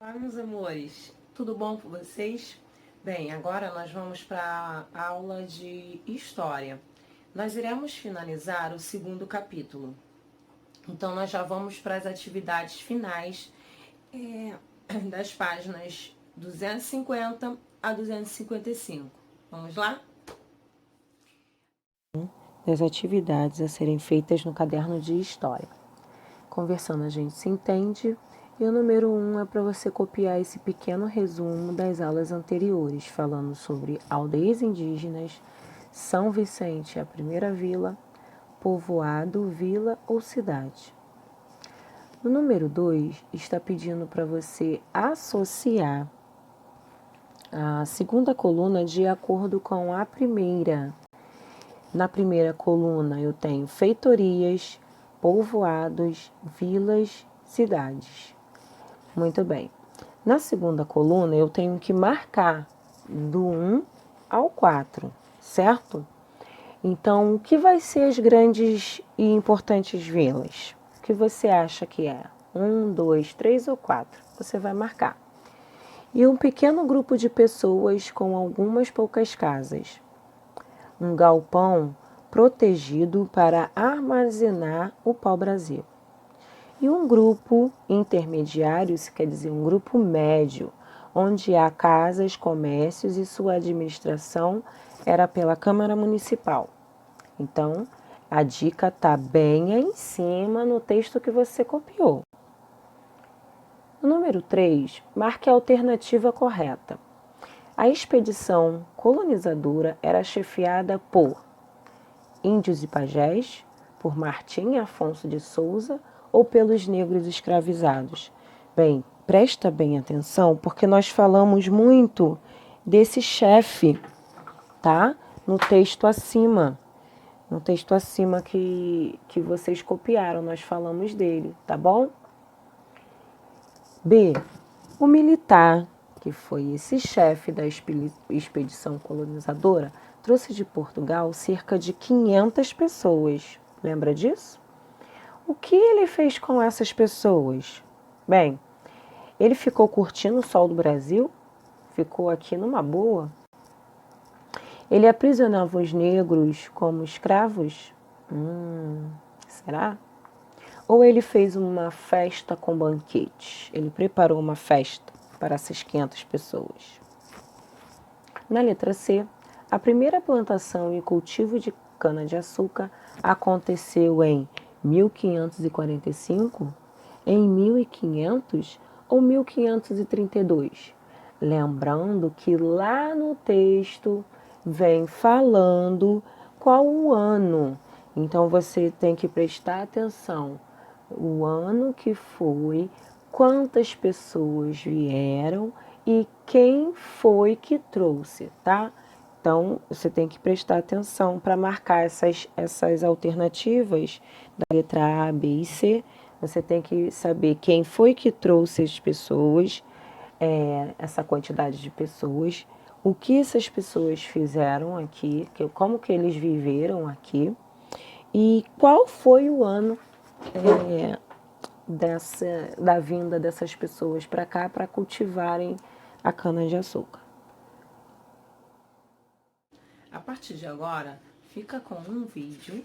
Olá, meus amores, tudo bom com vocês? Bem, agora nós vamos para a aula de História. Nós iremos finalizar o segundo capítulo. Então, nós já vamos para as atividades finais das páginas 250 a 255. Vamos lá? Das atividades a serem feitas no caderno de História. Conversando a gente se entende. E o número 1 é para você copiar esse pequeno resumo das aulas anteriores, falando sobre aldeias indígenas, São Vicente, a primeira vila, povoado, vila ou cidade. No número 2, está pedindo para você associar a segunda coluna de acordo com a primeira. Na primeira coluna eu tenho feitorias, povoados, vilas, cidades. Muito bem. Na segunda coluna, eu tenho que marcar do 1 ao 4, certo? Então, o que vai ser as grandes e importantes vilas? O que você acha que é? 1, 2, 3 ou 4? Você vai marcar. E um pequeno grupo de pessoas com algumas poucas casas. Um galpão protegido para armazenar o pau-brasil. E um grupo intermediário, isso quer dizer um grupo médio, onde há casas, comércios e sua administração era pela Câmara Municipal. Então, a dica está bem aí em cima no texto que você copiou. No número 3, marque a alternativa correta. A expedição colonizadora era chefiada por índios e pajés, por Martim Afonso de Souza, ou pelos negros escravizados? Bem, presta bem atenção, porque nós falamos muito desse chefe, tá? No texto acima que vocês copiaram, nós falamos dele, tá bom? B, o militar, que foi esse chefe da expedição colonizadora, trouxe de Portugal cerca de 500 pessoas. Lembra disso? O que ele fez com essas pessoas? Bem, ele ficou curtindo o sol do Brasil? Ficou aqui numa boa? Ele aprisionava os negros como escravos? Será? Ou ele fez uma festa com banquetes? Ele preparou uma festa para essas 500 pessoas. Na letra C, a primeira plantação e cultivo de cana-de-açúcar aconteceu em 1545, em 1500 ou 1532? Lembrando que lá no texto vem falando qual o ano. Então você tem que prestar atenção. O ano que foi, quantas pessoas vieram e quem foi que trouxe, tá? Então, você tem que prestar atenção para marcar essas alternativas da letra A, B e C. Você tem que saber quem foi que trouxe as pessoas, essa quantidade de pessoas, o que essas pessoas fizeram aqui, como que eles viveram aqui e qual foi o ano da vinda dessas pessoas para cá para cultivarem a cana-de-açúcar. A partir de agora, fica com um vídeo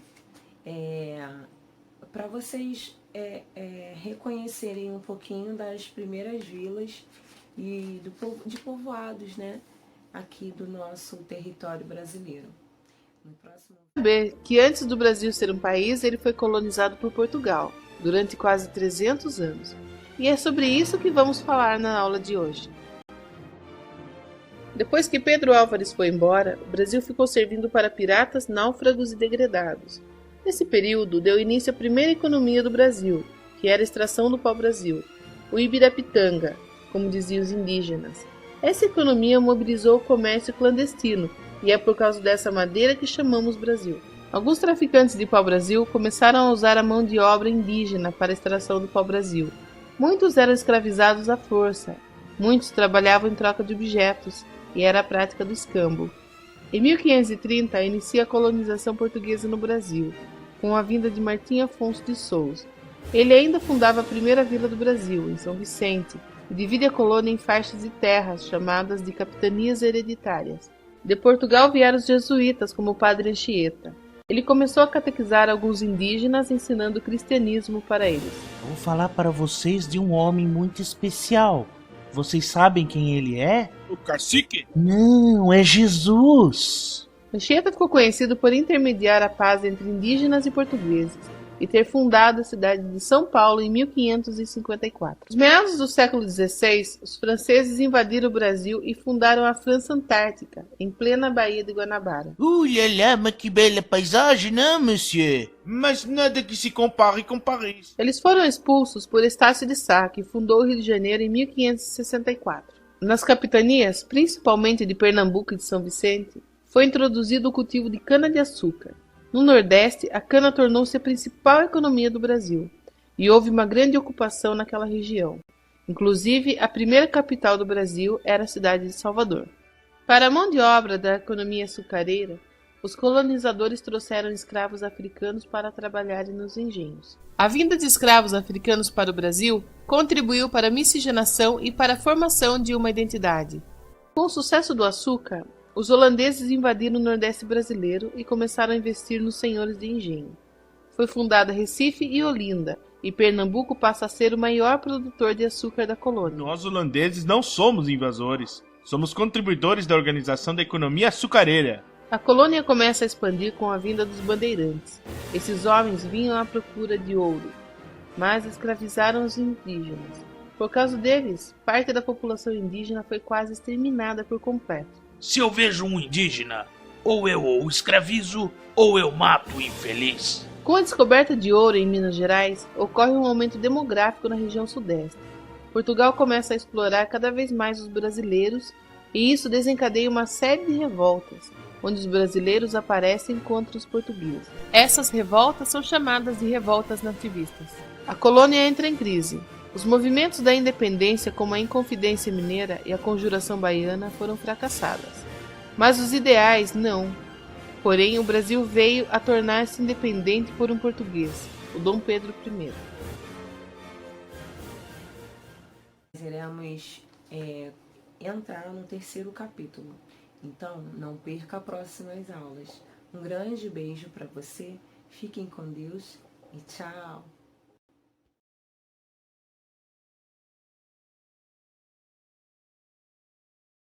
para vocês reconhecerem um pouquinho das primeiras vilas e de povoados, né, aqui do nosso território brasileiro. No próximo... Saber que antes do Brasil ser um país, ele foi colonizado por Portugal, durante quase 300 anos. E é sobre isso que vamos falar na aula de hoje. Depois que Pedro Álvares foi embora, o Brasil ficou servindo para piratas, náufragos e degredados. Nesse período, deu início à primeira economia do Brasil, que era a extração do pau-brasil, o Ibirapitanga, como diziam os indígenas. Essa economia mobilizou o comércio clandestino, e é por causa dessa madeira que chamamos Brasil. Alguns traficantes de pau-brasil começaram a usar a mão de obra indígena para a extração do pau-brasil. Muitos eram escravizados à força, muitos trabalhavam em troca de objetos, e era a prática do escambo. Em 1530, inicia a colonização portuguesa no Brasil, com a vinda de Martim Afonso de Souza. Ele ainda fundava a primeira vila do Brasil, em São Vicente, e divide a colônia em faixas de terras chamadas de capitanias hereditárias. De Portugal vieram os jesuítas como o padre Anchieta. Ele começou a catequizar alguns indígenas, ensinando o cristianismo para eles. Vou falar para vocês de um homem muito especial. Vocês sabem quem ele é? O cacique? Não, é Jesus. Anchieta ficou conhecido por intermediar a paz entre indígenas e portugueses e ter fundado a cidade de São Paulo em 1554. Nos meados do século XVI, os franceses invadiram o Brasil e fundaram a França Antártica, em plena Baía de Guanabara. Là, mas que bela paisagem, não, monsieur? Mas nada que se compare com Paris. Eles foram expulsos por Estácio de Sá, que fundou o Rio de Janeiro em 1564. Nas capitanias, principalmente de Pernambuco e de São Vicente, foi introduzido o cultivo de cana-de-açúcar. No Nordeste, a cana tornou-se a principal economia do Brasil, e houve uma grande ocupação naquela região. Inclusive, a primeira capital do Brasil era a cidade de Salvador. Para a mão de obra da economia açucareira, os colonizadores trouxeram escravos africanos para trabalharem nos engenhos. A vinda de escravos africanos para o Brasil contribuiu para a miscigenação e para a formação de uma identidade. Com o sucesso do açúcar, os holandeses invadiram o Nordeste brasileiro e começaram a investir nos senhores de engenho. Foi fundada Recife e Olinda, e Pernambuco passa a ser o maior produtor de açúcar da colônia. Nós holandeses não somos invasores. Somos contribuidores da Organização da Economia Açucareira. A colônia começa a expandir com a vinda dos bandeirantes. Esses homens vinham à procura de ouro, mas escravizaram os indígenas. Por causa deles, parte da população indígena foi quase exterminada por completo. Se eu vejo um indígena, ou eu o escravizo, ou eu mato o infeliz. Com a descoberta de ouro em Minas Gerais, ocorre um aumento demográfico na região sudeste. Portugal começa a explorar cada vez mais os brasileiros, e isso desencadeia uma série de revoltas, onde os brasileiros aparecem contra os portugueses. Essas revoltas são chamadas de revoltas nativistas. A colônia entra em crise. Os movimentos da independência, como a Inconfidência Mineira e a Conjuração Baiana, foram fracassadas. Mas os ideais não. Porém, o Brasil veio a tornar-se independente por um português, o Dom Pedro I. Iremos entrar no terceiro capítulo. Então, não perca as próximas aulas. Um grande beijo para você, fiquem com Deus e tchau!